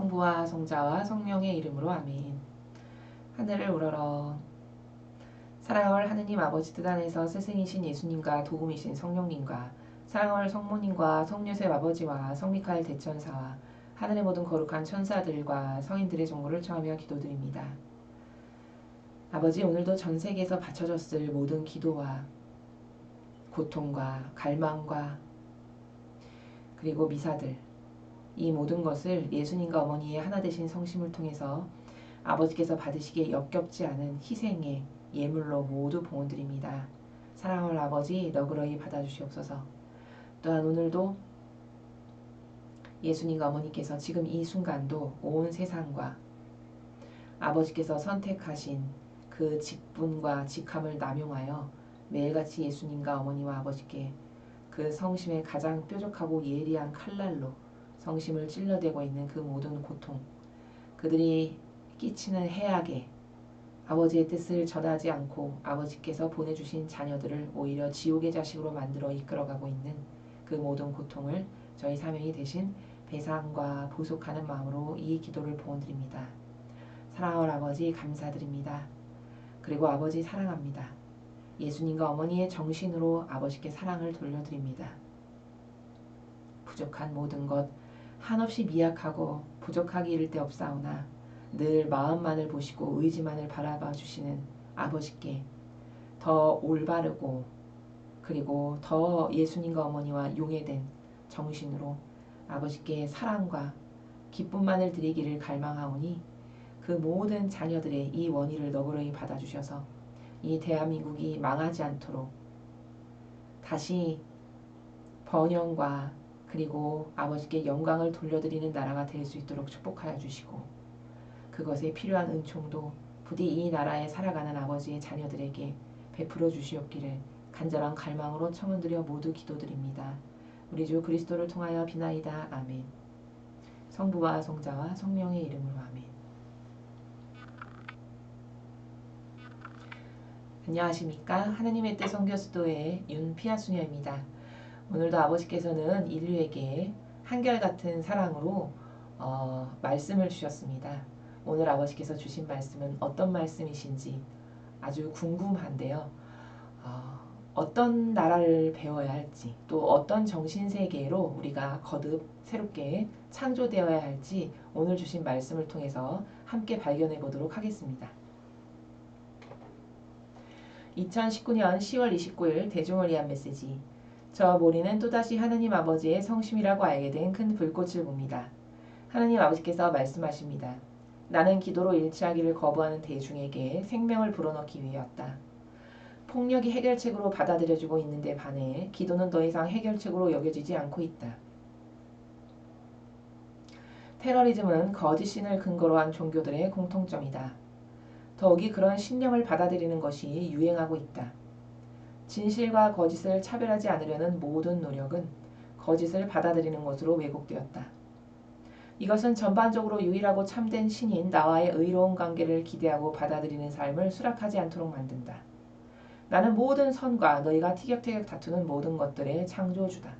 성부와 성자와 성령의 이름으로 아멘. 하늘을 우러러 사랑할 하느님 아버지 뜻 안에서 스승이신 예수님과 도움이신 성령님과 사랑할 성모님과 성유셉 아버지와 성미카엘 대천사와 하늘의 모든 거룩한 천사들과 성인들의 정보를 청하며 기도드립니다. 아버지, 오늘도 전 세계에서 바쳐졌을 모든 기도와 고통과 갈망과 그리고 미사들, 이 모든 것을 예수님과 어머니의 하나 되신 성심을 통해서 아버지께서 받으시기에 역겹지 않은 희생의 예물로 모두 봉헌드립니다. 사랑할 아버지, 너그러이 받아주시옵소서. 또한 오늘도 예수님과 어머니께서 지금 이 순간도 온 세상과 아버지께서 선택하신 그 직분과 직함을 남용하여 매일같이 예수님과 어머니와 아버지께 그 성심의 가장 뾰족하고 예리한 칼날로 성심을 찔러대고 있는 그 모든 고통, 그들이 끼치는 해악에 아버지의 뜻을 전하지 않고 아버지께서 보내주신 자녀들을 오히려 지옥의 자식으로 만들어 이끌어가고 있는 그 모든 고통을 저희 사명이 대신 배상과 보속하는 마음으로 이 기도를 봉헌드립니다. 사랑할 아버지, 감사드립니다. 그리고 아버지, 사랑합니다. 예수님과 어머니의 정신으로 아버지께 사랑을 돌려드립니다. 부족한 모든 것 한없이 미약하고 부족하기 이를 데 없사오나 늘 마음만을 보시고 의지만을 바라봐 주시는 아버지께 더 올바르고 그리고 더 예수님과 어머니와 용해된 정신으로 아버지께 사랑과 기쁨만을 드리기를 갈망하오니 그 모든 자녀들의 이 원의를 너그러이 받아주셔서 이 대한민국이 망하지 않도록 다시 번영과 그리고 아버지께 영광을 돌려드리는 나라가 될 수 있도록 축복하여 주시고 그것에 필요한 은총도 부디 이 나라에 살아가는 아버지의 자녀들에게 베풀어 주시옵기를 간절한 갈망으로 청원드려 모두 기도드립니다. 우리 주 그리스도를 통하여 비나이다. 아멘. 성부와 성자와 성령의 이름으로 아멘. 안녕하십니까. 하느님의 뜻 선교수도의 윤피아수녀입니다. 오늘도 아버지께서는 인류에게 한결같은 사랑으로 말씀을 주셨습니다. 오늘 아버지께서 주신 말씀은 어떤 말씀이신지 아주 궁금한데요. 어떤 나라를 배워야 할지 또 어떤 정신세계로 우리가 거듭 새롭게 창조되어야 할지 오늘 주신 말씀을 통해서 함께 발견해 보도록 하겠습니다. 2019년 10월 29일 대중을 위한 메시지. 저 모리는 또다시 하느님 아버지의 성심이라고 알게 된 큰 불꽃을 봅니다. 하느님 아버지께서 말씀하십니다. 나는 기도로 일치하기를 거부하는 대중에게 생명을 불어넣기 위해였다. 폭력이 해결책으로 받아들여지고 있는데 반해 기도는 더 이상 해결책으로 여겨지지 않고 있다. 테러리즘은 거짓 신을 근거로 한 종교들의 공통점이다. 더욱이 그런 신념을 받아들이는 것이 유행하고 있다. 진실과 거짓을 차별하지 않으려는 모든 노력은 거짓을 받아들이는 것으로 왜곡되었다. 이것은 전반적으로 유일하고 참된 신인 나와의 의로운 관계를 기대하고 받아들이는 삶을 수락하지 않도록 만든다. 나는 모든 선과 너희가 티격태격 다투는 모든 것들의 창조주다.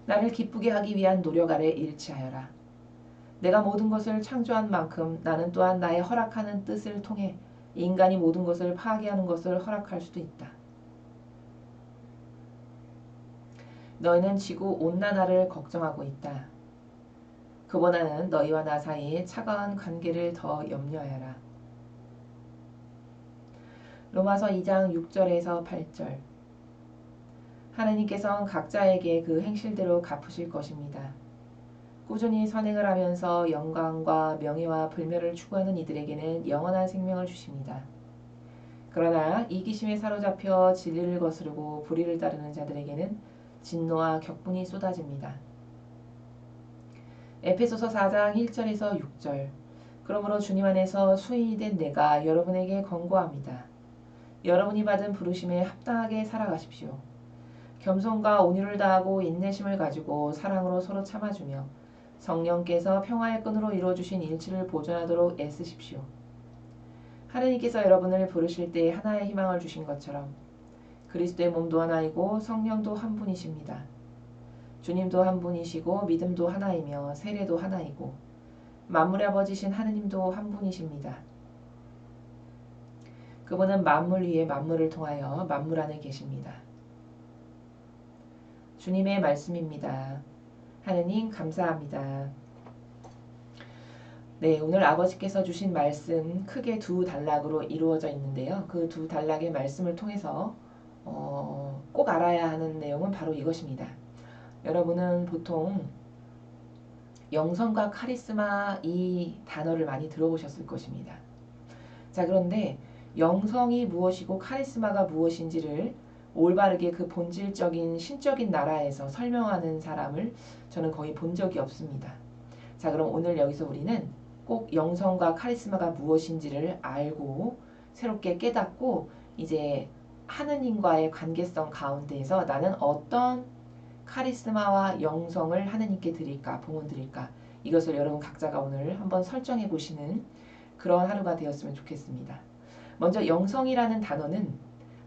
나를 기쁘게 하기 위한 노력 아래 일치하여라. 내가 모든 것을 창조한 만큼 나는 또한 나의 허락하는 뜻을 통해 인간이 모든 것을 파괴하는 것을 허락할 수도 있다. 너희는 지구 온난화를 걱정하고 있다. 그보다는 너희와 나 사이의 차가운 관계를 더 염려하여라. 로마서 2장 6절에서 8절. 하나님께서는 각자에게 그 행실대로 갚으실 것입니다. 꾸준히 선행을 하면서 영광과 명예와 불멸을 추구하는 이들에게는 영원한 생명을 주십니다. 그러나 이기심에 사로잡혀 진리를 거스르고 불의를 따르는 자들에게는 진노와 격분이 쏟아집니다. 에페소서 4장 1절에서 6절. 그러므로 주님 안에서 수인이 된 내가 여러분에게 권고합니다. 여러분이 받은 부르심에 합당하게 살아가십시오. 겸손과 온유를 다하고 인내심을 가지고 사랑으로 서로 참아주며 성령께서 평화의 끈으로 이루어주신 일치를 보존하도록 애쓰십시오. 하느님께서 여러분을 부르실 때 하나의 희망을 주신 것처럼 그리스도의 몸도 하나이고 성령도 한 분이십니다. 주님도 한 분이시고 믿음도 하나이며 세례도 하나이고 만물의 아버지신 하느님도 한 분이십니다. 그분은 만물 위에 만물을 통하여 만물 안에 계십니다. 주님의 말씀입니다. 하느님 감사합니다. 네, 오늘 아버지께서 주신 말씀 크게 두 단락으로 이루어져 있는데요. 그 두 단락의 말씀을 통해서 꼭 알아야 하는 내용은 바로 이것입니다. 여러분은 보통 영성과 카리스마 이 단어를 많이 들어보셨을 것입니다. 자, 그런데 영성이 무엇이고 카리스마가 무엇인지를 올바르게 그 본질적인 신적인 나라에서 설명하는 사람을 저는 거의 본 적이 없습니다. 자, 그럼 오늘 여기서 우리는 꼭 영성과 카리스마가 무엇인지를 알고 새롭게 깨닫고 이제 하느님과의 관계성 가운데에서 나는 어떤 카리스마와 영성을 하느님께 드릴까, 봉헌 드릴까, 이것을 여러분 각자가 오늘 한번 설정해 보시는 그런 하루가 되었으면 좋겠습니다. 먼저 영성이라는 단어는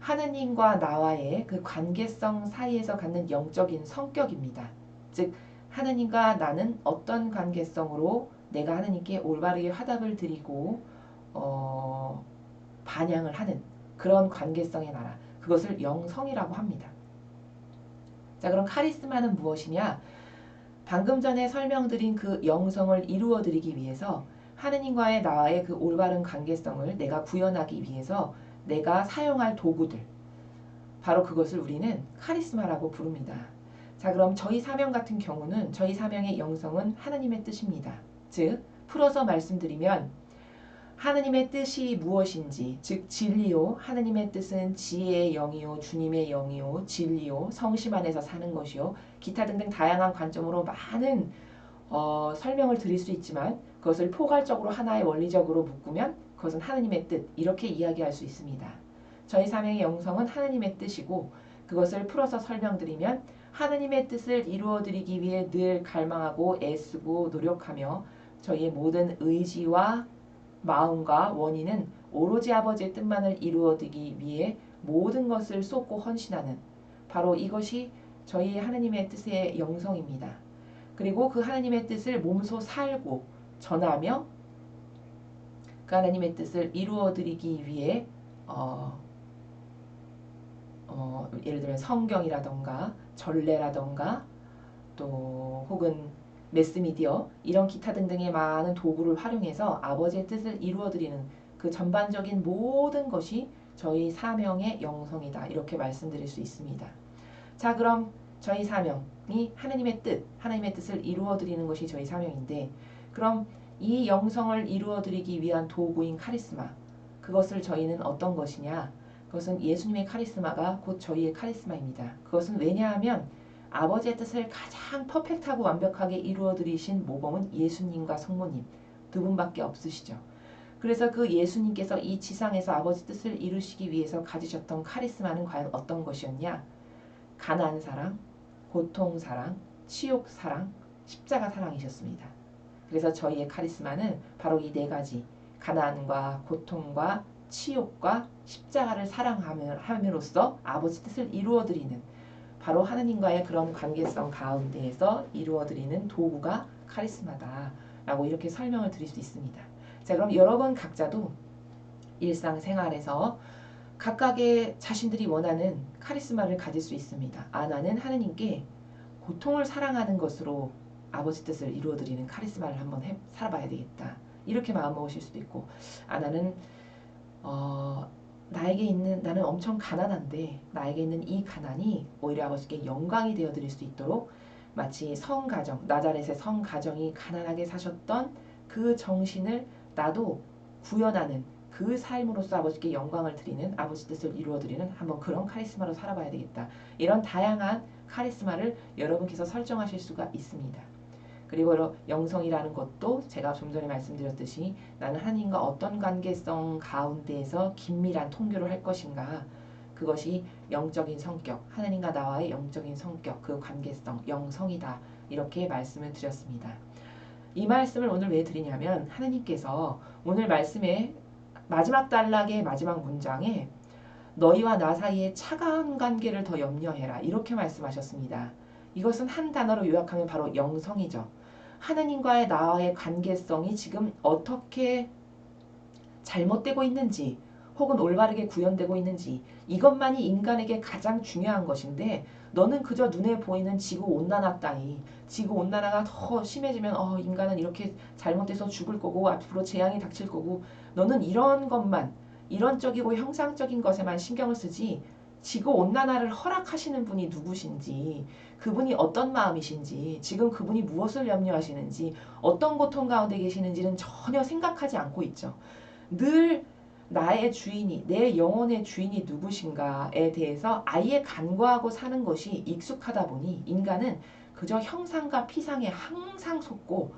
하느님과 나와의 그 관계성 사이에서 갖는 영적인 성격입니다. 즉 하느님과 나는 어떤 관계성으로 내가 하느님께 올바르게 화답을 드리고 반향을 하는 그런 관계성의 나라, 그것을 영성이라고 합니다. 자, 그럼 카리스마는 무엇이냐? 방금 전에 설명드린 그 영성을 이루어 드리기 위해서 하느님과의 나와의 그 올바른 관계성을 내가 구현하기 위해서 내가 사용할 도구들, 바로 그것을 우리는 카리스마라고 부릅니다. 자, 그럼 저희 사명 같은 경우는 저희 사명의 영성은 하느님의 뜻입니다. 즉 풀어서 말씀드리면 하느님의 뜻이 무엇인지, 즉 진리요, 하느님의 뜻은 지혜의 영이요, 주님의 영이요, 진리요, 성심 안에서 사는 것이요, 기타 등등 다양한 관점으로 많은 설명을 드릴 수 있지만 그것을 포괄적으로 하나의 원리적으로 묶으면 그것은 하느님의 뜻, 이렇게 이야기할 수 있습니다. 저희 사명의 영성은 하느님의 뜻이고 그것을 풀어서 설명드리면 하느님의 뜻을 이루어드리기 위해 늘 갈망하고 애쓰고 노력하며 저희의 모든 의지와 마음과 원인은 오로지 아버지의 뜻만을 이루어드리기 위해 모든 것을 쏟고 헌신하는 바로 이것이 저희 하느님의 뜻의 영성입니다. 그리고 그 하느님의 뜻을 몸소 살고 전하며 그 하나님의 뜻을 이루어드리기 위해 예를 들면 성경이라던가 전례라던가 또 혹은 매스미디어 이런 기타 등등의 많은 도구를 활용해서 아버지의 뜻을 이루어드리는 그 전반적인 모든 것이 저희 사명의 영성이다, 이렇게 말씀드릴 수 있습니다. 자, 그럼 저희 사명이 하나님의 뜻을 이루어드리는 것이 저희 사명인데, 그럼 이 영성을 이루어드리기 위한 도구인 카리스마, 그것을 저희는 어떤 것이냐? 그것은 예수님의 카리스마가 곧 저희의 카리스마입니다. 그것은 왜냐하면 아버지의 뜻을 가장 퍼펙트하고 완벽하게 이루어드리신 모범은 예수님과 성모님 두 분밖에 없으시죠. 그래서 그 예수님께서 이 지상에서 아버지 뜻을 이루시기 위해서 가지셨던 카리스마는 과연 어떤 것이었냐? 가난 사랑, 고통 사랑, 치욕 사랑, 십자가 사랑이셨습니다. 그래서 저희의 카리스마는 바로 이 네 가지, 가난과 고통과 치욕과 십자가를 사랑함으로써 아버지 뜻을 이루어드리는 바로 하느님과의 그런 관계성 가운데에서 이루어드리는 도구가 카리스마다라고 이렇게 설명을 드릴 수 있습니다. 자, 그럼 여러분 각자도 일상생활에서 각각의 자신들이 원하는 카리스마를 가질 수 있습니다. 아, 나는 하느님께 고통을 사랑하는 것으로 아버지 뜻을 이루어드리는 카리스마를 한번 살아봐야 되겠다, 이렇게 마음먹으실 수도 있고, 아, 나는 나는 엄청 가난한데 나에게 있는 이 가난이 오히려 아버지께 영광이 되어드릴 수 있도록 마치 성가정, 나자렛의 성가정이 가난하게 사셨던 그 정신을 나도 구현하는 그 삶으로서 아버지께 영광을 드리는, 아버지 뜻을 이루어드리는 한번 그런 카리스마로 살아봐야 되겠다. 이런 다양한 카리스마를 여러분께서 설정하실 수가 있습니다. 그리고 영성이라는 것도 제가 좀 전에 말씀드렸듯이 나는 하나님과 어떤 관계성 가운데에서 긴밀한 통교를 할 것인가, 그것이 영적인 성격, 하나님과 나와의 영적인 성격, 그 관계성, 영성이다, 이렇게 말씀을 드렸습니다. 이 말씀을 오늘 왜 드리냐면 하나님께서 오늘 말씀의 마지막 단락의 마지막 문장에 너희와 나 사이의 차가운 관계를 더 염려해라, 이렇게 말씀하셨습니다. 이것은 한 단어로 요약하면 바로 영성이죠. 하느님과의 나와의 관계성이 지금 어떻게 잘못되고 있는지 혹은 올바르게 구현되고 있는지 이것만이 인간에게 가장 중요한 것인데 너는 그저 눈에 보이는 지구온난화 따위 지구온난화가 더 심해지면 인간은 이렇게 잘못돼서 죽을 거고 앞으로 재앙이 닥칠 거고 너는 이런 것만 이론적이고 형상적인 것에만 신경을 쓰지 지구온난화를 허락하시는 분이 누구신지 그분이 어떤 마음이신지 지금 그분이 무엇을 염려하시는지 어떤 고통 가운데 계시는지는 전혀 생각하지 않고 있죠. 늘 나의 주인이 내 영혼의 주인이 누구신가에 대해서 아예 간과하고 사는 것이 익숙하다 보니 인간은 그저 형상과 피상에 항상 속고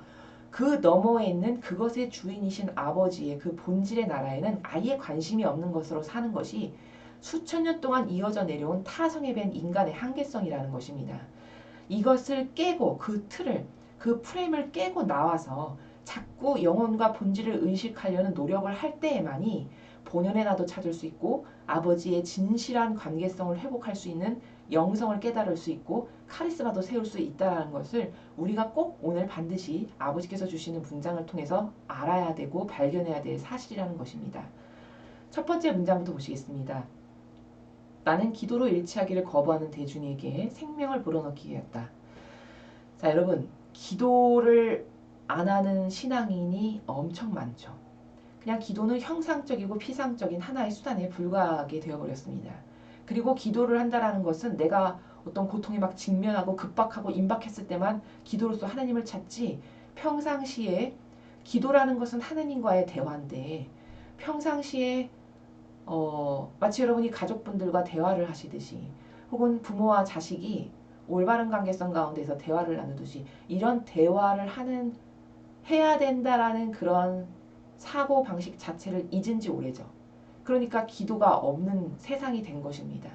그 너머에 있는 그것의 주인이신 아버지의 그 본질의 나라에는 아예 관심이 없는 것으로 사는 것이 수천 년 동안 이어져 내려온 타성에 밴 인간의 한계성이라는 것입니다. 이것을 깨고 그 틀을 그 프레임을 깨고 나와서 자꾸 영혼과 본질을 의식하려는 노력을 할 때에만이 본연의 나도 찾을 수 있고 아버지의 진실한 관계성을 회복할 수 있는 영성을 깨달을 수 있고 카리스마도 세울 수 있다는 것을 우리가 꼭 오늘 반드시 아버지께서 주시는 문장을 통해서 알아야 되고 발견해야 될 사실이라는 것입니다. 첫 번째 문장부터 보시겠습니다. 나는 기도로 일치하기를 거부하는 대중에게 생명을 불어넣기 위하였다. 자, 여러분, 기도를 안 하는 신앙인이 엄청 많죠. 그냥 기도는 형상적이고 피상적인 하나의 수단에 불과하게 되어버렸습니다. 그리고 기도를 한다라는 것은 내가 어떤 고통에 막 직면하고 급박하고 임박했을 때만 기도로서 하나님을 찾지 평상시에 기도라는 것은 하나님과의 대화인데 평상시에 마치 여러분이 가족분들과 대화를 하시듯이 혹은 부모와 자식이 올바른 관계성 가운데서 대화를 나누듯이 이런 대화를 해야 된다라는 그런 사고 방식 자체를 잊은 지 오래죠. 그러니까 기도가 없는 세상이 된 것입니다.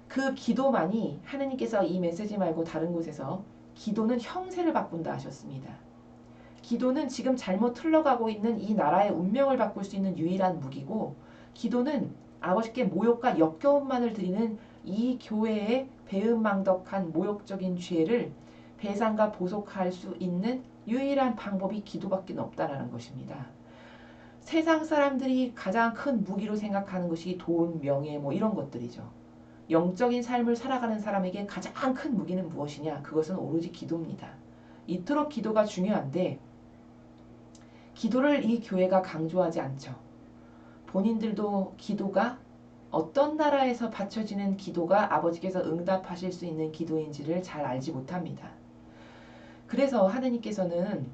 그 기도만이 하느님께서 이 메시지 말고 다른 곳에서 기도는 형세를 바꾼다 하셨습니다. 기도는 지금 잘못 흘러가고 있는 이 나라의 운명을 바꿀 수 있는 유일한 무기고 기도는 아버지께 모욕과 역겨움만을 드리는 이 교회의 배은망덕한 모욕적인 죄를 배상과 보속할 수 있는 유일한 방법이 기도밖에 없다라는 것입니다. 세상 사람들이 가장 큰 무기로 생각하는 것이 돈, 명예 뭐 이런 것들이죠. 영적인 삶을 살아가는 사람에게 가장 큰 무기는 무엇이냐? 그것은 오로지 기도입니다. 이토록 기도가 중요한데 기도를 이 교회가 강조하지 않죠. 본인들도 기도가 어떤 나라에서 바쳐지는 기도가 아버지께서 응답하실 수 있는 기도인지를 잘 알지 못합니다. 그래서 하느님께서는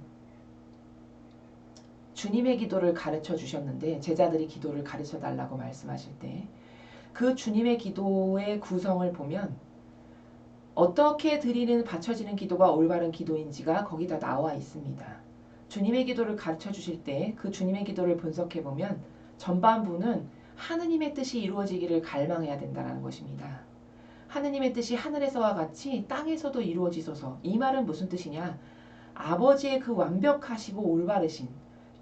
주님의 기도를 가르쳐 주셨는데 제자들이 기도를 가르쳐 달라고 말씀하실 때 그 주님의 기도의 구성을 보면 어떻게 드리는 바쳐지는 기도가 올바른 기도인지가 거기다 나와 있습니다. 주님의 기도를 가르쳐 주실 때 그 주님의 기도를 분석해 보면 전반부는 하느님의 뜻이 이루어지기를 갈망해야 된다는 것입니다. 하느님의 뜻이 하늘에서와 같이 땅에서도 이루어지소서. 이 말은 무슨 뜻이냐? 아버지의 그 완벽하시고 올바르신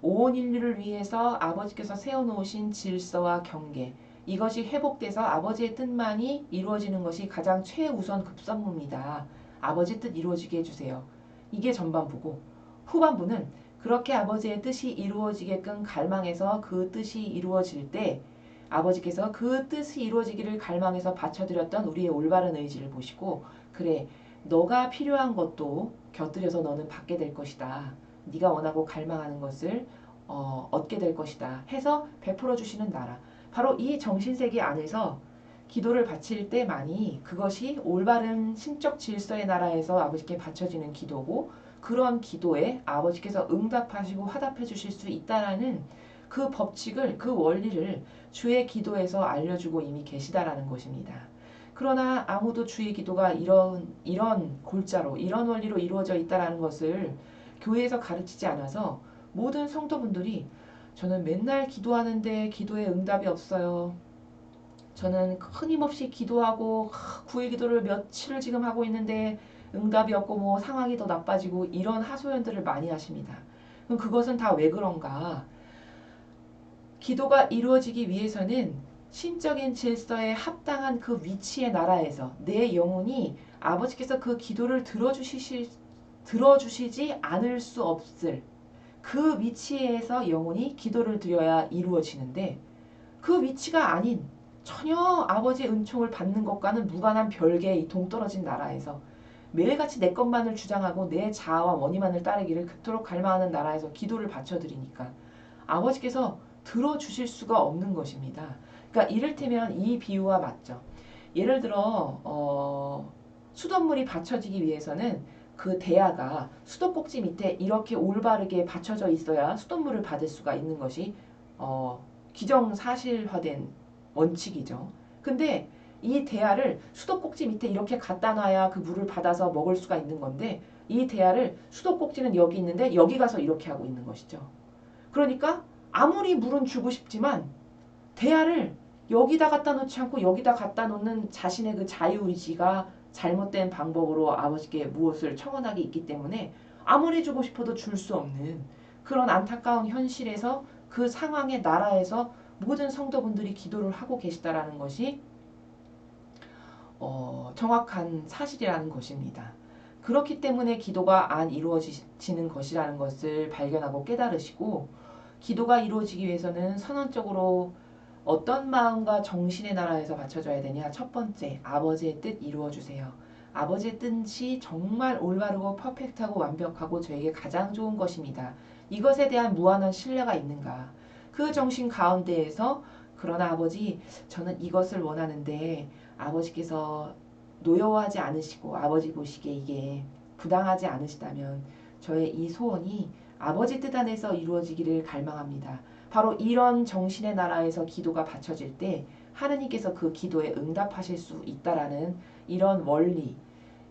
온 인류를 위해서 아버지께서 세워놓으신 질서와 경계 이것이 회복돼서 아버지의 뜻만이 이루어지는 것이 가장 최우선 급선무입니다. 아버지 뜻 이루어지게 해주세요. 이게 전반부고 후반부는 그렇게 아버지의 뜻이 이루어지게끔 갈망해서 그 뜻이 이루어질 때 아버지께서 그 뜻이 이루어지기를 갈망해서 바쳐드렸던 우리의 올바른 의지를 보시고 그래 너가 필요한 것도 곁들여서 너는 받게 될 것이다. 네가 원하고 갈망하는 것을 얻게 될 것이다. 해서 베풀어 주시는 나라. 바로 이 정신세계 안에서 기도를 바칠 때만이 그것이 올바른 신적 질서의 나라에서 아버지께 바쳐지는 기도고 그런 기도에 아버지께서 응답하시고 화답해 주실 수 있다라는 그 법칙을 그 원리를 주의 기도에서 알려주고 이미 계시다라는 것입니다. 그러나 아무도 주의 기도가 이런 골자로 이런 원리로 이루어져 있다라는 것을 교회에서 가르치지 않아서 모든 성도분들이 저는 맨날 기도하는데 기도에 응답이 없어요. 저는 끊임없이 기도하고 구일 기도를 며칠을 지금 하고 있는데 응답이 없고 뭐 상황이 더 나빠지고 이런 하소연들을 많이 하십니다. 그럼 그것은 다 왜 그런가? 기도가 이루어지기 위해서는 신적인 질서에 합당한 그 위치의 나라에서 내 영혼이 아버지께서 그 기도를 들어주시지 않을 수 없을 그 위치에서 영혼이 기도를 드려야 이루어지는데 그 위치가 아닌 전혀 아버지의 은총을 받는 것과는 무관한 별개의 이 동떨어진 나라에서 매일같이 내 것만을 주장하고 내 자아와 원의만을 따르기를 그토록 갈망하는 나라에서 기도를 바쳐드리니까 아버지께서 들어주실 수가 없는 것입니다. 그러니까 이를테면 이 비유와 맞죠. 예를 들어 수돗물이 받쳐지기 위해서는 그 대야가 수도꼭지 밑에 이렇게 올바르게 받쳐져 있어야 수돗물을 받을 수가 있는 것이 기정사실화된 원칙이죠. 근데 이 대야를 수도꼭지 밑에 이렇게 갖다 놔야 그 물을 받아서 먹을 수가 있는 건데 이 대야를 수도꼭지는 여기 있는데 여기 가서 이렇게 하고 있는 것이죠. 그러니까 아무리 물은 주고 싶지만 대야를 여기다 갖다 놓지 않고 여기다 갖다 놓는 자신의 그 자유의지가 잘못된 방법으로 아버지께 무엇을 청원하기 있기 때문에 아무리 주고 싶어도 줄 수 없는 그런 안타까운 현실에서 그 상황의 나라에서 모든 성도분들이 기도를 하고 계시다라는 것이 정확한 사실이라는 것입니다. 그렇기 때문에 기도가 안 이루어지는 것이라는 것을 발견하고 깨달으시고 기도가 이루어지기 위해서는 선언적으로 어떤 마음과 정신의 나라에서 받쳐줘야 되냐. 첫 번째, 아버지의 뜻 이루어주세요. 아버지의 뜻이 정말 올바르고 퍼펙트하고 완벽하고 저에게 가장 좋은 것입니다. 이것에 대한 무한한 신뢰가 있는가. 그 정신 가운데에서 그러나 아버지 저는 이것을 원하는데 아버지께서 노여워하지 않으시고 아버지 보시기에 이게 부당하지 않으시다면 저의 이 소원이 아버지 뜻 안에서 이루어지기를 갈망합니다. 바로 이런 정신의 나라에서 기도가 바쳐질 때 하느님께서 그 기도에 응답하실 수 있다라는 이런 원리,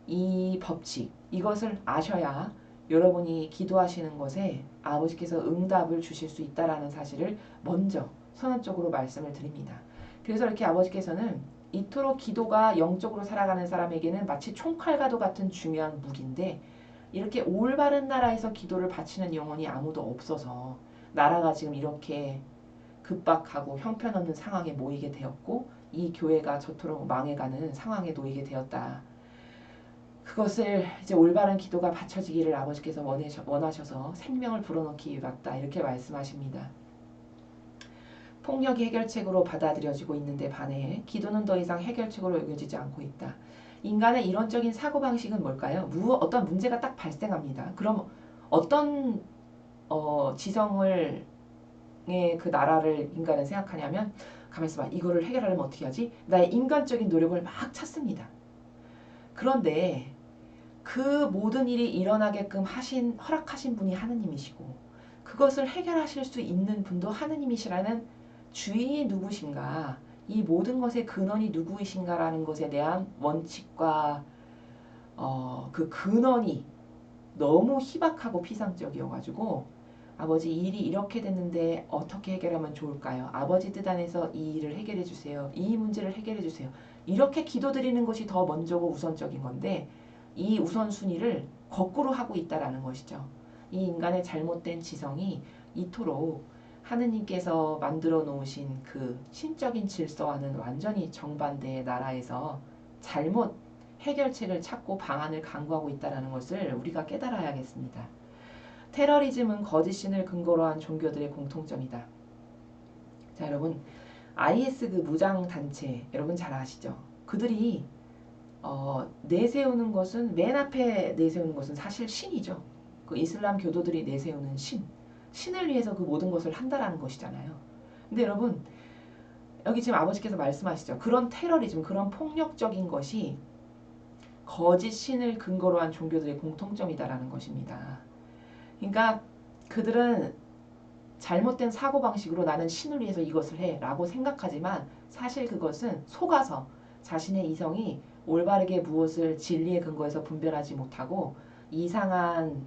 이 법칙, 이것을 아셔야 여러분이 기도하시는 것에 아버지께서 응답을 주실 수 있다라는 사실을 먼저 선언적으로 말씀을 드립니다. 그래서 이렇게 아버지께서는 이토록 기도가 영적으로 살아가는 사람에게는 마치 총칼과도 같은 중요한 무기인데 이렇게 올바른 나라에서 기도를 바치는 영혼이 아무도 없어서 나라가 지금 이렇게 급박하고 형편없는 상황에 모이게 되었고 이 교회가 저토록 망해가는 상황에 놓이게 되었다. 그것을 이제 올바른 기도가 바쳐지기를 아버지께서 원하셔서 생명을 불어넣기 왔다. 이렇게 말씀하십니다. 폭력이 해결책으로 받아들여지고 있는데 반해 기도는 더 이상 해결책으로 여겨지지 않고 있다. 인간의 이론적인 사고방식은 뭘까요? 어떤 문제가 딱 발생합니다. 그럼 어떤 지성을 그 나라를 인간은 생각하냐면 가만히 있어봐. 이거를 해결하려면 어떻게 하지? 나의 인간적인 노력을 막 찾습니다. 그런데 그 모든 일이 일어나게끔 허락하신 분이 하느님이시고 그것을 해결하실 수 있는 분도 하느님이시라는 주인이 누구신가 이 모든 것의 근원이 누구이신가라는 것에 대한 원칙과 그 근원이 너무 희박하고 피상적이어가지고 아버지 일이 이렇게 됐는데 어떻게 해결하면 좋을까요? 아버지 뜻 안에서 이 일을 해결해 주세요. 이 문제를 해결해 주세요. 이렇게 기도드리는 것이 더 먼저고 우선적인 건데 이 우선순위를 거꾸로 하고 있다라는 것이죠. 이 인간의 잘못된 지성이 이토록 하느님께서 만들어 놓으신 그 신적인 질서와는 완전히 정반대의 나라에서 잘못 해결책을 찾고 방안을 강구하고 있다는 것을 우리가 깨달아야겠습니다. 테러리즘은 거짓 신을 근거로 한 종교들의 공통점이다. 자, 여러분 IS 그 무장 단체 여러분 잘 아시죠? 그들이 내세우는 것은 맨 앞에 내세우는 것은 사실 신이죠. 그 이슬람 교도들이 내세우는 신을 위해서 그 모든 것을 한다라는 것이잖아요. 근데 여러분 여기 지금 아버지께서 말씀하시죠. 그런 테러리즘, 그런 폭력적인 것이 거짓 신을 근거로 한 종교들의 공통점이다라는 것입니다. 그러니까 그들은 잘못된 사고방식으로 나는 신을 위해서 이것을 해 라고 생각하지만 사실 그것은 속아서 자신의 이성이 올바르게 무엇을 진리의 근거에서 분별하지 못하고 이상한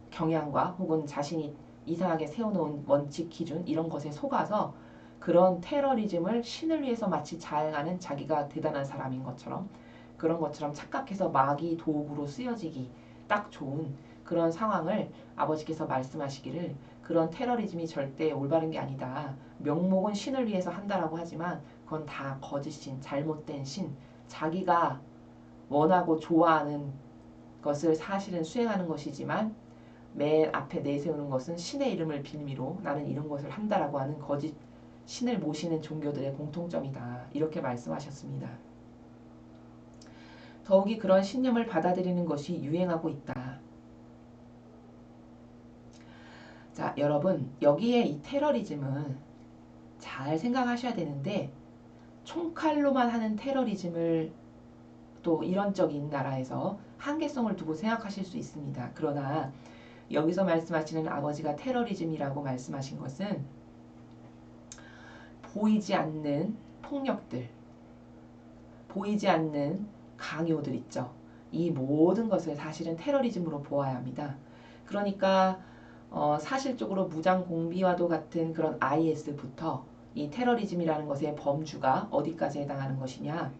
경향과 혹은 자신이 이상하게 세워놓은 원칙 기준 이런 것에 속아서 그런 테러리즘을 신을 위해서 마치 자행하는 자기가 대단한 사람인 것처럼 그런 것처럼 착각해서 마귀 도구로 쓰여지기 딱 좋은 그런 상황을 아버지께서 말씀하시기를 그런 테러리즘이 절대 올바른 게 아니다. 명목은 신을 위해서 한다라고 하지만 그건 다 거짓신, 잘못된 신, 자기가 원하고 좋아하는 것을 사실은 수행하는 것이지만 맨 앞에 내세우는 것은 신의 이름을 빌미로 나는 이런 것을 한다라고 하는 거짓 신을 모시는 종교들의 공통점이다. 이렇게 말씀하셨습니다. 더욱이 그런 신념을 받아들이는 것이 유행하고 있다. 자, 여러분 여기에 이 테러리즘은 잘 생각하셔야 되는데 총칼로만 하는 테러리즘을 또 이런적인 나라에서 한계성을 두고 생각하실 수 있습니다. 그러나 여기서 말씀하시는 아버지가 테러리즘이라고 말씀하신 것은 보이지 않는 폭력들, 보이지 않는 강요들 있죠. 이 모든 것을 사실은 테러리즘으로 보아야 합니다. 그러니까 사실적으로 무장 공비와도 같은 그런 IS부터 이 테러리즘이라는 것의 범주가 어디까지 해당하는 것이냐.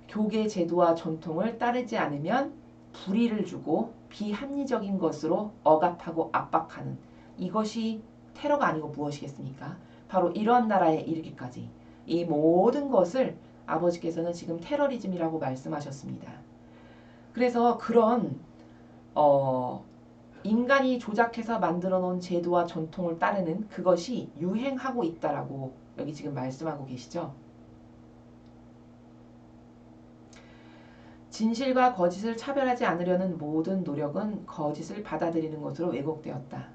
교계 제도와 전통을 따르지 않으면 불의를 주고 비합리적인 것으로 억압하고 압박하는 이것이 테러가 아니고 무엇이겠습니까? 바로 이러한 나라에 이르기까지 이 모든 것을 아버지께서는 지금 테러리즘이라고 말씀하셨습니다. 그래서 그런 인간이 조작해서 만들어 놓은 제도와 전통을 따르는 그것이 유행하고 있다라고 여기 지금 말씀하고 계시죠. 진실과 거짓을 차별하지 않으려는 모든 노력은 거짓을 받아들이는 것으로 왜곡되었다.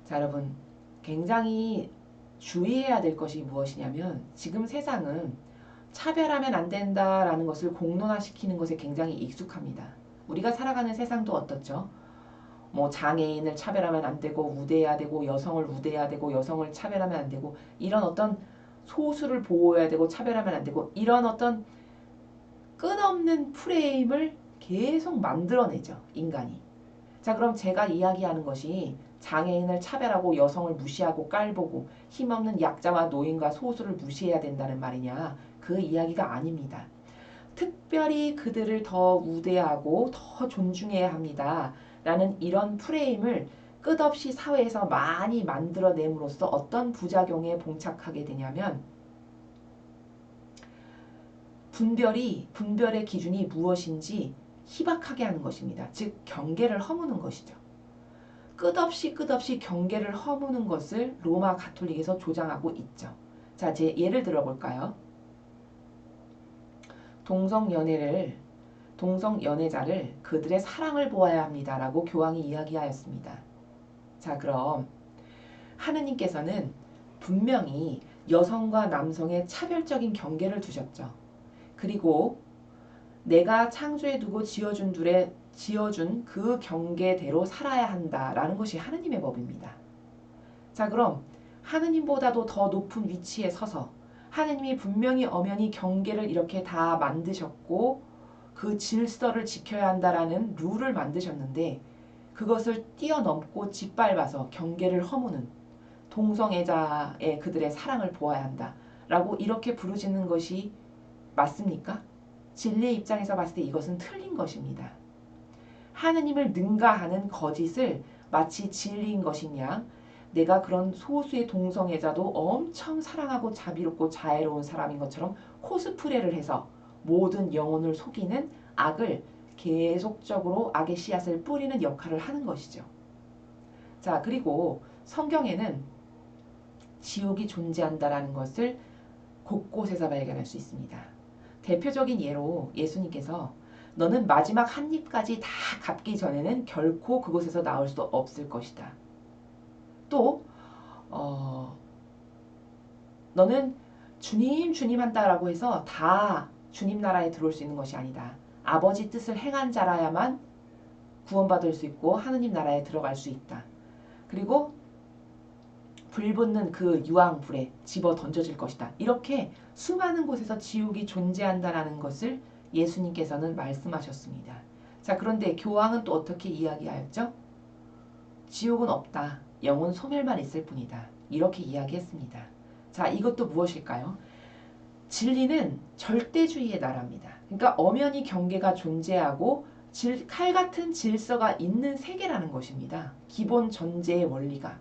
자, 여러분 굉장히 주의해야 될 것이 무엇이냐면 지금 세상은 차별하면 안 된다라는 것을 공론화시키는 것에 굉장히 익숙합니다. 우리가 살아가는 세상도 어떻죠? 뭐 장애인을 차별하면 안 되고 우대해야 되고 여성을 우대해야 되고 여성을 차별하면 안 되고 이런 어떤 소수를 보호해야 되고 차별하면 안 되고 이런 어떤 끝없는 프레임을 계속 만들어내죠. 인간이. 자, 그럼 제가 이야기하는 것이 장애인을 차별하고 여성을 무시하고 깔보고 힘없는 약자와 노인과 소수를 무시해야 된다는 말이냐. 그 이야기가 아닙니다. 특별히 그들을 더 우대하고 더 존중해야 합니다. 라는 이런 프레임을 끝없이 사회에서 많이 만들어냄으로써 어떤 부작용에 봉착하게 되냐면 분별의 기준이 무엇인지 희박하게 하는 것입니다. 즉 경계를 허무는 것이죠. 끝없이 경계를 허무는 것을 로마 가톨릭에서 조장하고 있죠. 자, 제 예를 들어볼까요? 동성연애자를 그들의 사랑을 보아야 합니다라고 교황이 이야기하였습니다. 자, 그럼 하느님께서는 분명히 여성과 남성의 차별적인 경계를 두셨죠. 그리고 내가 창조해 두고 지어준 그 경계대로 살아야 한다라는 것이 하느님의 법입니다. 자, 그럼 하느님보다도 더 높은 위치에 서서 하느님이 분명히 엄연히 경계를 이렇게 다 만드셨고 그 질서를 지켜야 한다라는 룰을 만드셨는데 그것을 뛰어넘고 짓밟아서 경계를 허무는 동성애자의 그들의 사랑을 보아야 한다라고 이렇게 부르짖는 것이 맞습니까? 진리의 입장에서 봤을 때 이것은 틀린 것입니다. 하느님을 능가하는 거짓을 마치 진리인 것이냐 내가 그런 소수의 동성애자도 엄청 사랑하고 자비롭고 자애로운 사람인 것처럼 코스프레를 해서 모든 영혼을 속이는 악을 계속적으로 악의 씨앗을 뿌리는 역할을 하는 것이죠. 자, 그리고 성경에는 지옥이 존재한다라는 것을 곳곳에서 발견할 수 있습니다. 대표적인 예로 예수님께서 너는 마지막 한 입까지 다 갚기 전에는 결코 그곳에서 나올 수 없을 것이다. 또 너는 주님 한다라고 해서 다 주님 나라에 들어올 수 있는 것이 아니다. 아버지 뜻을 행한 자라야만 구원받을 수 있고 하느님 나라에 들어갈 수 있다. 그리고 불붙는 그 유황불에 집어 던져질 것이다. 이렇게 수많은 곳에서 지옥이 존재한다라는 것을 예수님께서는 말씀하셨습니다. 자, 그런데 교황은 또 어떻게 이야기하였죠? 지옥은 없다. 영혼 소멸만 있을 뿐이다. 이렇게 이야기했습니다. 자, 이것도 무엇일까요? 진리는 절대주의의 나라입니다. 그러니까 엄연히 경계가 존재하고 칼 같은 질서가 있는 세계라는 것입니다. 기본 전제의 원리가.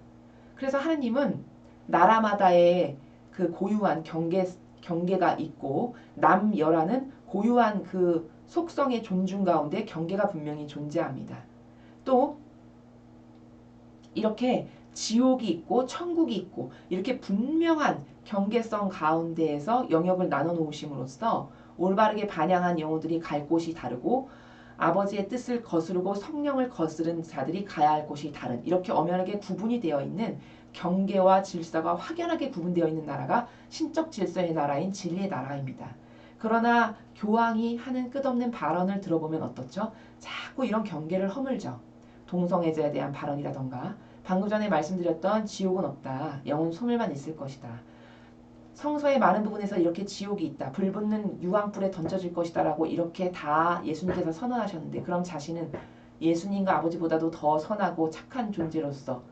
그래서 하느님은 나라마다의 그 고유한 경계가 있고 남여라는 고유한 그 속성의 존중 가운데 경계가 분명히 존재합니다. 또 이렇게 지옥이 있고 천국이 있고 이렇게 분명한 경계성 가운데에서 영역을 나눠 놓으심으로써 올바르게 반향한 영혼들이 갈 곳이 다르고 아버지의 뜻을 거스르고 성령을 거스른 자들이 가야 할 곳이 다른 이렇게 엄연하게 구분이 되어 있는 경계와 질서가 확연하게 구분되어 있는 나라가 신적 질서의 나라인 진리의 나라입니다. 그러나 교황이 하는 끝없는 발언을 들어보면 어떻죠? 자꾸 이런 경계를 허물죠. 동성애자에 대한 발언이라던가 방금 전에 말씀드렸던 지옥은 없다. 영혼 소멸만 있을 것이다. 성서의 많은 부분에서 이렇게 지옥이 있다. 불붙는 유황불에 던져질 것이다 라고 이렇게 다 예수님께서 선언하셨는데 그럼 자신은 예수님과 아버지보다도 더 선하고 착한 존재로서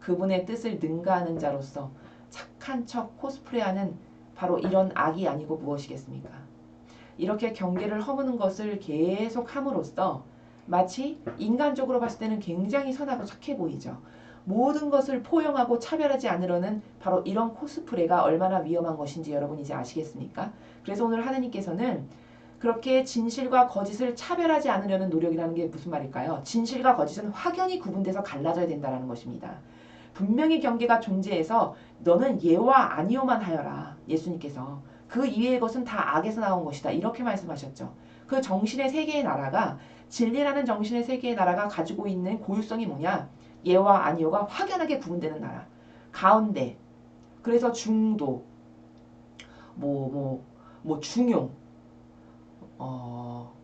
그분의 뜻을 능가하는 자로서 착한 척 코스프레하는 바로 이런 악이 아니고 무엇이겠습니까? 이렇게 경계를 허무는 것을 계속 함으로써 마치 인간적으로 봤을 때는 굉장히 선하고 착해 보이죠. 모든 것을 포용하고 차별하지 않으려는 바로 이런 코스프레가 얼마나 위험한 것인지 여러분 이제 아시겠습니까? 그래서 오늘 하느님께서는 그렇게 진실과 거짓을 차별하지 않으려는 노력이라는 게 무슨 말일까요? 진실과 거짓은 확연히 구분돼서 갈라져야 된다는 것입니다. 분명히 경계가 존재해서 너는 예와 아니오만 하여라. 예수님께서. 그 이외의 것은 다 악에서 나온 것이다. 이렇게 말씀하셨죠. 그 정신의 세계의 나라가 진리라는 정신의 세계의 나라가 가지고 있는 고유성이 뭐냐? 예와 아니오가 확연하게 구분되는 나라. 가운데. 그래서 중도. 중용.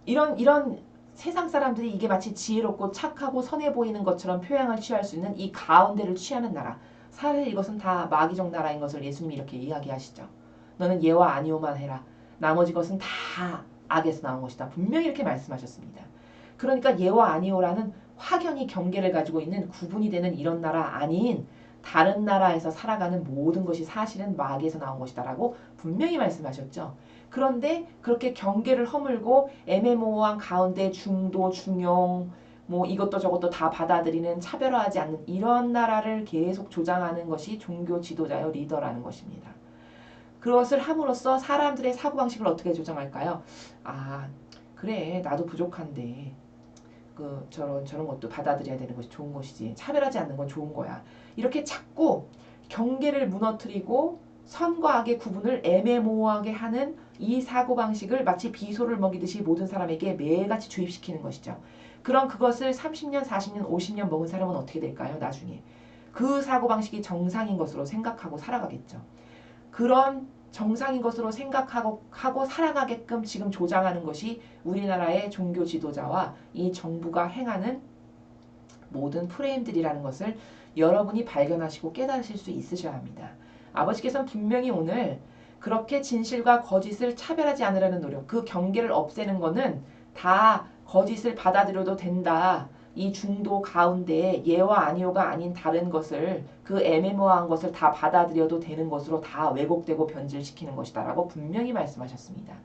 이런 세상 사람들이 이게 마치 지혜롭고 착하고 선해 보이는 것처럼 표양을 취할 수 있는 이 가운데를 취하는 나라. 사실 이것은 다 마귀적 나라인 것을 예수님이 이렇게 이야기하시죠. 너는 예와 아니오만 해라. 나머지 것은 다 악에서 나온 것이다. 분명히 이렇게 말씀하셨습니다. 그러니까 예와 아니오라는 확연히 경계를 가지고 있는 구분이 되는 이런 나라 아닌 다른 나라에서 살아가는 모든 것이 사실은 마귀에서 나온 것이다 라고 분명히 말씀하셨죠. 그런데 그렇게 경계를 허물고 애매모호한 가운데 중도, 중용, 이것도 저것도 다 받아들이는 차별화하지 않는 이런 나라를 계속 조장하는 것이 종교 지도자요 리더라는 것입니다. 그것을 함으로써 사람들의 사고방식을 어떻게 조정할까요? 아, 그래 나도 부족한데 저런 것도 받아들여야 되는 것이 좋은 것이지. 차별하지 않는 건 좋은 거야. 이렇게 자꾸 경계를 무너뜨리고 선과 악의 구분을 애매모호하게 하는 이 사고방식을 마치 비소를 먹이듯이 모든 사람에게 매일같이 주입시키는 것이죠. 그럼 그것을 30년, 40년, 50년 먹은 사람은 어떻게 될까요? 나중에. 그 사고방식이 정상인 것으로 생각하고 살아가겠죠. 그런 정상인 것으로 생각하고 살아가게끔 지금 조장하는 것이 우리나라의 종교 지도자와 이 정부가 행하는 모든 프레임들이라는 것을 여러분이 발견하시고 깨달으실 수 있으셔야 합니다. 아버지께서는 분명히 오늘 그렇게 진실과 거짓을 차별하지 않으려는 노력, 그 경계를 없애는 것은 다 거짓을 받아들여도 된다. 이 중도 가운데 예와 아니오가 아닌 다른 것을 그 애매모호한 것을 다 받아들여도 되는 것으로 다 왜곡되고 변질시키는 것이다 라고 분명히 말씀하셨습니다.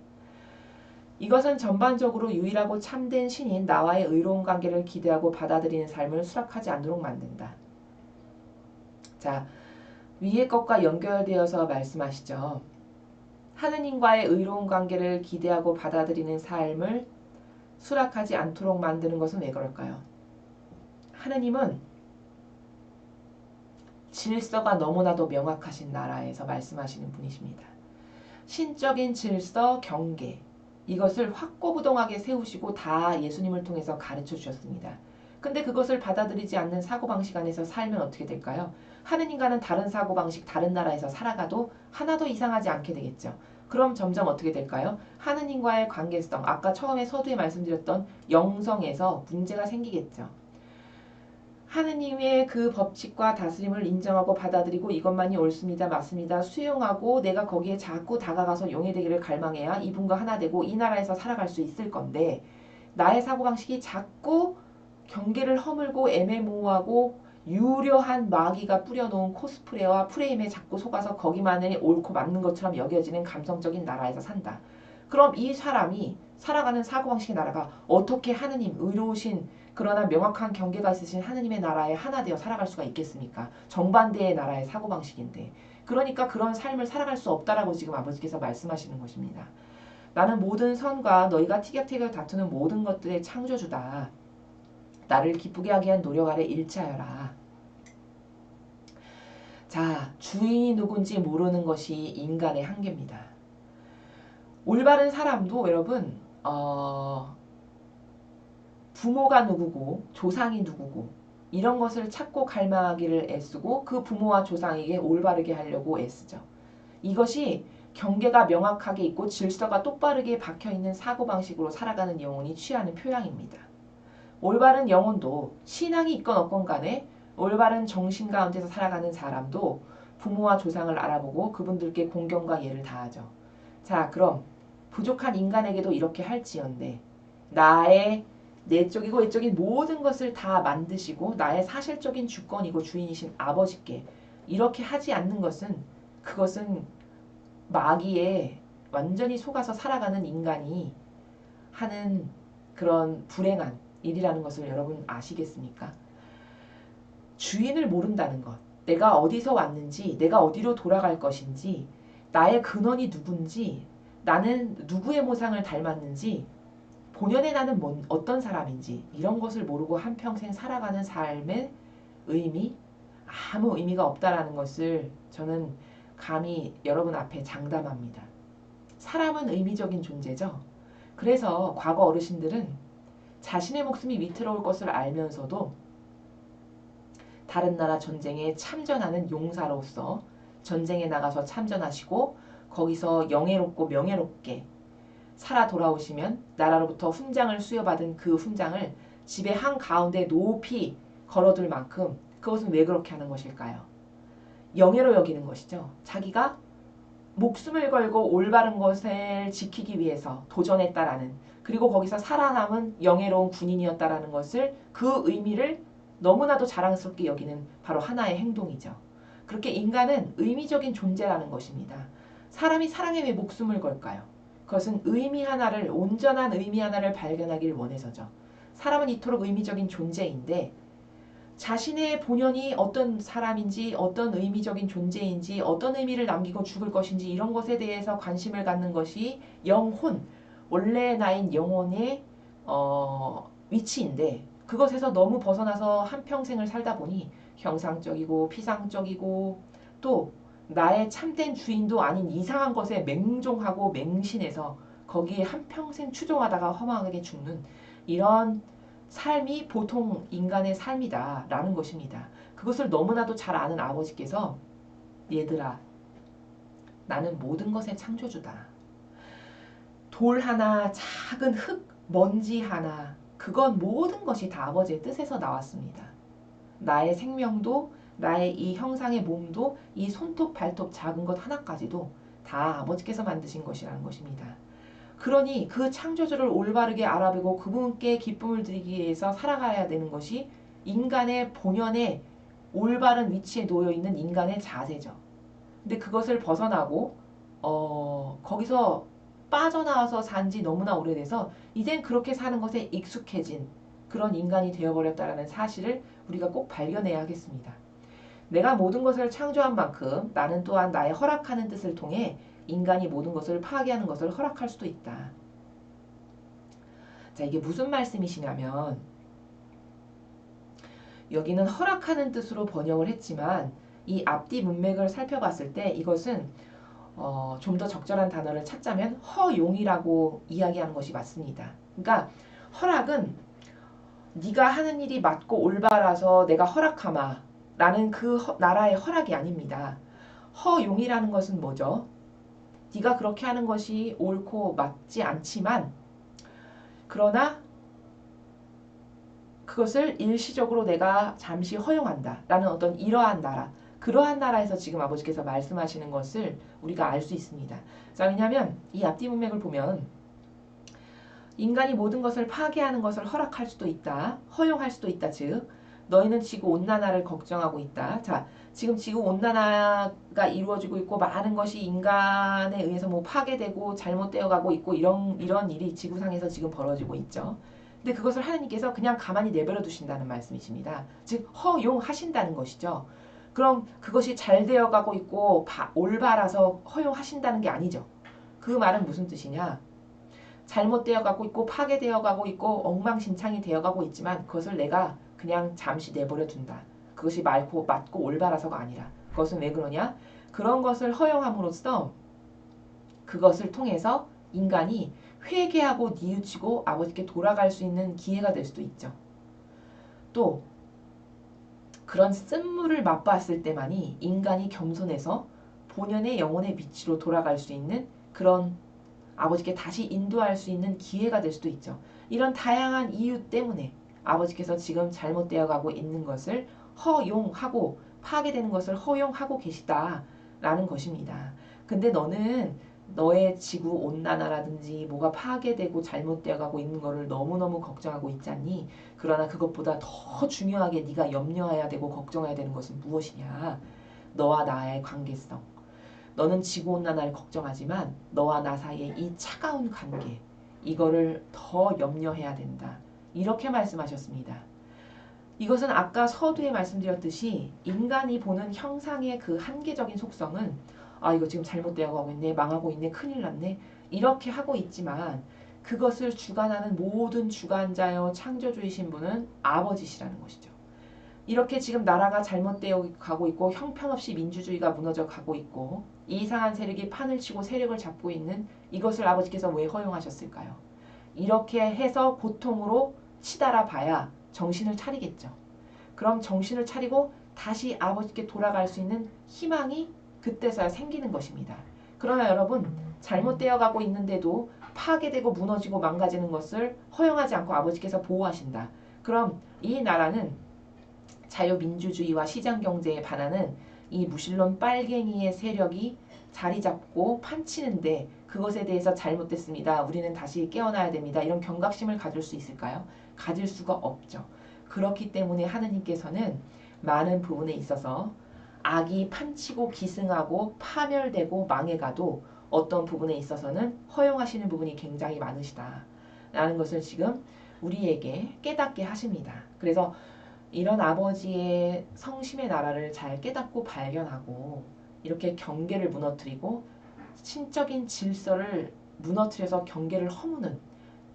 이것은 전반적으로 유일하고 참된 신인 나와의 의로운 관계를 기대하고 받아들이는 삶을 수락하지 않도록 만든다. 자, 위의 것과 연결되어서 말씀하시죠. 하느님과의 의로운 관계를 기대하고 받아들이는 삶을 수락하지 않도록 만드는 것은 왜 그럴까요? 하느님은 질서가 너무나도 명확하신 나라에서 말씀하시는 분이십니다. 신적인 질서, 경계 이것을 확고부동하게 세우시고 다 예수님을 통해서 가르쳐 주셨습니다. 근데 그것을 받아들이지 않는 사고방식 안에서 살면 어떻게 될까요? 하느님과는 다른 사고방식, 다른 나라에서 살아가도 하나도 이상하지 않게 되겠죠. 그럼 점점 어떻게 될까요? 하느님과의 관계성, 아까 처음에 서두에 말씀드렸던 영성에서 문제가 생기겠죠. 하느님의 그 법칙과 다스림을 인정하고 받아들이고 이것만이 옳습니다. 맞습니다. 수용하고 내가 거기에 자꾸 다가가서 용해되기를 갈망해야 이분과 하나 되고 이 나라에서 살아갈 수 있을 건데 나의 사고방식이 자꾸 경계를 허물고 애매모호하고 유려한 마귀가 뿌려놓은 코스프레와 프레임에 자꾸 속아서 거기만이 옳고 맞는 것처럼 여겨지는 감성적인 나라에서 산다. 그럼 이 사람이 살아가는 사고방식의 나라가 어떻게 하느님 의로우신 그러나 명확한 경계가 있으신 하느님의 나라에 하나 되어 살아갈 수가 있겠습니까? 정반대의 나라의 사고방식인데. 그러니까 그런 삶을 살아갈 수 없다라고 지금 아버지께서 말씀하시는 것입니다. 나는 모든 선과 너희가 티격태격 다투는 모든 것들의 창조주다. 나를 기쁘게 하기 위한 노력 아래 일치하여라. 자, 주인이 누군지 모르는 것이 인간의 한계입니다. 올바른 사람도 여러분 부모가 누구고 조상이 누구고 이런 것을 찾고 갈망하기를 애쓰고 그 부모와 조상에게 올바르게 하려고 애쓰죠. 이것이 경계가 명확하게 있고 질서가 똑바르게 박혀있는 사고방식으로 살아가는 영혼이 취하는 표양입니다. 올바른 영혼도 신앙이 있건 없건 간에 올바른 정신 가운데서 살아가는 사람도 부모와 조상을 알아보고 그분들께 공경과 예를 다하죠. 자, 그럼 부족한 인간에게도 이렇게 할지언데 나의 내적이고 외적인 모든 것을 다 만드시고 나의 사실적인 주권이고 주인이신 아버지께 이렇게 하지 않는 것은 그것은 마귀에 완전히 속아서 살아가는 인간이 하는 그런 불행한 일이라는 것을 여러분 아시겠습니까? 주인을 모른다는 것, 내가 어디서 왔는지, 내가 어디로 돌아갈 것인지, 나의 근원이 누군지, 나는 누구의 모상을 닮았는지, 본연의 나는 어떤 사람인지 이런 것을 모르고 한평생 살아가는 삶의 의미, 아무 의미가 없다라는 것을 저는 감히 여러분 앞에 장담합니다. 사람은 의미적인 존재죠. 그래서 과거 어르신들은 자신의 목숨이 위태로울 것을 알면서도 다른 나라 전쟁에 참전하는 용사로서 전쟁에 나가서 참전하시고 거기서 영예롭고 명예롭게 살아 돌아오시면 나라로부터 훈장을 수여받은 그 훈장을 집의 한가운데 높이 걸어둘 만큼 그것은 왜 그렇게 하는 것일까요? 영예로 여기는 것이죠. 자기가 목숨을 걸고 올바른 것을 지키기 위해서 도전했다라는, 그리고 거기서 살아남은 영예로운 군인이었다라는 것을, 그 의미를 너무나도 자랑스럽게 여기는 바로 하나의 행동이죠. 그렇게 인간은 의미적인 존재라는 것입니다. 사람이 사랑에 왜 목숨을 걸까요? 그것은 의미 하나를, 온전한 의미 하나를 발견하길 원해서죠. 사람은 이토록 의미적인 존재인데 자신의 본연이 어떤 사람인지, 어떤 의미적인 존재인지, 어떤 의미를 남기고 죽을 것인지 이런 것에 대해서 관심을 갖는 것이 영혼, 원래 나인 영혼의 위치인데 그것에서 너무 벗어나서 한평생을 살다 보니 형상적이고 피상적이고 또 나의 참된 주인도 아닌 이상한 것에 맹종하고 맹신해서 거기에 한평생 추종하다가 허망하게 죽는 이런 삶이 보통 인간의 삶이다라는 것입니다. 그것을 너무나도 잘 아는 아버지께서 얘들아, 나는 모든 것의 창조주다. 돌 하나, 작은 흙, 먼지 하나, 그건 모든 것이 다 아버지의 뜻에서 나왔습니다. 나의 생명도, 나의 이 형상의 몸도, 이 손톱, 발톱, 작은 것 하나까지도 다 아버지께서 만드신 것이라는 것입니다. 그러니 그 창조주를 올바르게 알아보고 그분께 기쁨을 드리기 위해서 살아가야 되는 것이 인간의 본연의 올바른 위치에 놓여 있는 인간의 자세죠. 근데 그것을 벗어나고 거기서 빠져나와서 산 지 너무나 오래돼서 이젠 그렇게 사는 것에 익숙해진 그런 인간이 되어버렸다는 사실을 우리가 꼭 발견해야 하겠습니다. 내가 모든 것을 창조한 만큼 나는 또한 나의 허락하는 뜻을 통해 인간이 모든 것을 파괴하는 것을 허락할 수도 있다. 자, 이게 무슨 말씀이시냐면 여기는 허락하는 뜻으로 번역을 했지만 이 앞뒤 문맥을 살펴봤을 때 이것은 좀 더 적절한 단어를 찾자면 허용이라고 이야기하는 것이 맞습니다. 그러니까 허락은 네가 하는 일이 맞고 올바라서 내가 허락하마 라는 그 나라의 허락이 아닙니다. 허용이라는 것은 뭐죠? 네가 그렇게 하는 것이 옳고 맞지 않지만 그러나 그것을 일시적으로 내가 잠시 허용한다 라는 어떤 이러한 나라, 그러한 나라에서 지금 아버지께서 말씀하시는 것을 우리가 알 수 있습니다. 자, 왜냐하면 이 앞뒤 문맥을 보면 인간이 모든 것을 파괴하는 것을 허락할 수도 있다, 허용할 수도 있다. 즉 너희는 지구온난화를 걱정하고 있다. 자, 지금 지구온난화가 이루어지고 있고 많은 것이 인간에 의해서 뭐 파괴되고 잘못되어 가고 있고 이런 일이 지구상에서 지금 벌어지고 있죠. 근데 그것을 하나님께서 그냥 가만히 내버려 두신다는 말씀이십니다. 즉 허용하신다는 것이죠. 그럼 그것이 잘 되어가고 있고 올바라서 허용하신다는 게 아니죠. 그 말은 무슨 뜻이냐? 잘못되어 가고 있고 파괴되어 가고 있고 엉망진창이 되어 가고 있지만 그것을 내가 그냥 잠시 내버려 둔다. 그것이 맞고 올바라서가 아니라 그것은 왜 그러냐? 그런 것을 허용함으로써 그것을 통해서 인간이 회개하고 뉘우치고 아버지께 돌아갈 수 있는 기회가 될 수도 있죠. 또 그런 쓴물을 맛봤을 때만이 인간이 겸손해서 본연의 영혼의 빛으로 돌아갈 수 있는 그런 아버지께 다시 인도할 수 있는 기회가 될 수도 있죠. 이런 다양한 이유 때문에 아버지께서 지금 잘못되어 가고 있는 것을 허용하고 파괴되는 것을 허용하고 계시다라는 것입니다. 근데 너는 너의 지구 온난화라든지 뭐가 파괴되고 잘못되어 가고 있는 거를 너무너무 걱정하고 있잖니. 그러나 그것보다 더 중요하게 네가 염려해야 되고 걱정해야 되는 것은 무엇이냐? 너와 나의 관계성. 너는 지구온난화를 걱정하지만 너와 나 사이의 이 차가운 관계, 이거를 더 염려해야 된다. 이렇게 말씀하셨습니다. 이것은 아까 서두에 말씀드렸듯이 인간이 보는 형상의 그 한계적인 속성은 아 이거 지금 잘못되어 가고 있네, 망하고 있네, 큰일 났네 이렇게 하고 있지만 그것을 주관하는 모든 주관자여 창조주이신 분은 아버지시라는 것이죠. 이렇게 지금 나라가 잘못되어 가고 있고 형편없이 민주주의가 무너져 가고 있고 이상한 세력이 판을 치고 세력을 잡고 있는 이것을 아버지께서 왜 허용하셨을까요? 이렇게 해서 고통으로 치달아 봐야 정신을 차리겠죠. 그럼 정신을 차리고 다시 아버지께 돌아갈 수 있는 희망이 그때서야 생기는 것입니다. 그러나 여러분 잘못되어 가고 있는데도 파괴되고 무너지고 망가지는 것을 허용하지 않고 아버지께서 보호하신다. 그럼 이 나라는 자유민주주의와 시장경제에 반하는 이 무신론 빨갱이의 세력이 자리 잡고 판치는데 그것에 대해서 잘못됐습니다. 우리는 다시 깨어나야 됩니다. 이런 경각심을 가질 수 있을까요? 가질 수가 없죠. 그렇기 때문에 하느님께서는 많은 부분에 있어서 악이 판치고 기승하고 파멸되고 망해가도 어떤 부분에 있어서는 허용하시는 부분이 굉장히 많으시다. 라는 것을 지금 우리에게 깨닫게 하십니다. 그래서 이런 아버지의 성심의 나라를 잘 깨닫고 발견하고 이렇게 경계를 무너뜨리고 신적인 질서를 무너뜨려서 경계를 허무는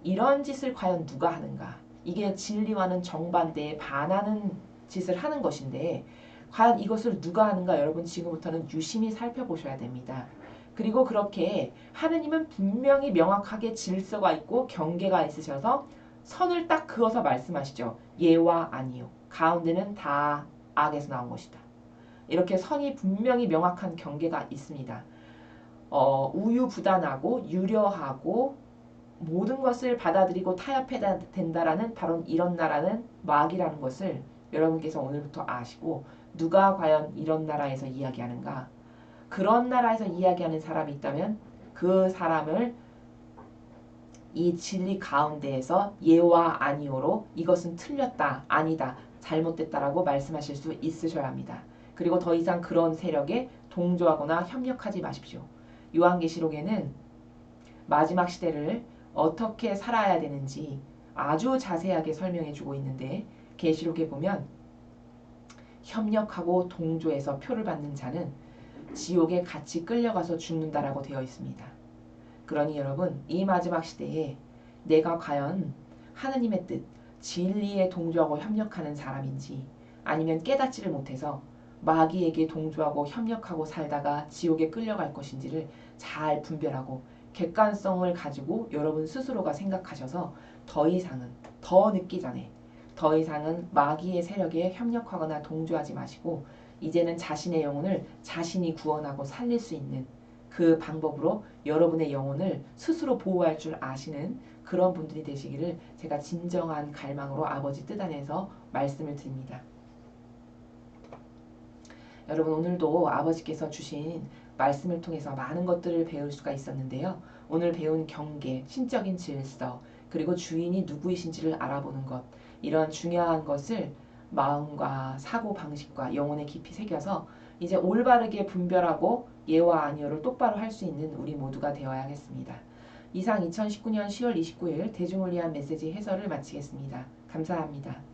이런 짓을 과연 누가 하는가? 이게 진리와는 정반대에 반하는 짓을 하는 것인데 과연 이것을 누가 하는가? 여러분 지금부터는 유심히 살펴보셔야 됩니다. 그리고 그렇게 하느님은 분명히 명확하게 질서가 있고 경계가 있으셔서 선을 딱 그어서 말씀하시죠. 예와 아니요. 가운데는 다 악에서 나온 것이다. 이렇게 선이 분명히 명확한 경계가 있습니다. 우유부단하고 유려하고 모든 것을 받아들이고 타협해야 된다라는 바로 이런 나라는 마귀라는 것을 여러분께서 오늘부터 아시고 누가 과연 이런 나라에서 이야기하는가? 그런 나라에서 이야기하는 사람이 있다면 그 사람을 이 진리 가운데에서 예와 아니오로 이것은 틀렸다, 아니다, 잘못됐다라고 말씀하실 수 있으셔야 합니다. 그리고 더 이상 그런 세력에 동조하거나 협력하지 마십시오. 요한계시록에는 마지막 시대를 어떻게 살아야 되는지 아주 자세하게 설명해 주고 있는데 계시록에 보면 협력하고 동조해서 표를 받는 자는 지옥에 같이 끌려가서 죽는다라고 되어 있습니다. 그러니 여러분 이 마지막 시대에 내가 과연 하느님의 뜻, 진리에 동조하고 협력하는 사람인지 아니면 깨닫지를 못해서 마귀에게 동조하고 협력하고 살다가 지옥에 끌려갈 것인지를 잘 분별하고 객관성을 가지고 여러분 스스로가 생각하셔서 더 이상은 더 늦기 전에 더 이상은 마귀의 세력에 협력하거나 동조하지 마시고 이제는 자신의 영혼을 자신이 구원하고 살릴 수 있는 그 방법으로 여러분의 영혼을 스스로 보호할 줄 아시는 그런 분들이 되시기를 제가 진정한 갈망으로 아버지 뜻 안에서 말씀을 드립니다. 여러분 오늘도 아버지께서 주신 말씀을 통해서 많은 것들을 배울 수가 있었는데요. 오늘 배운 경계, 신적인 질서, 그리고 주인이 누구이신지를 알아보는 것 이런 중요한 것을 마음과 사고방식과 영혼에 깊이 새겨서 이제 올바르게 분별하고 예와 아니오를 똑바로 할 수 있는 우리 모두가 되어야겠습니다. 이상 2019년 10월 29일 대중을 위한 메시지 해설을 마치겠습니다. 감사합니다.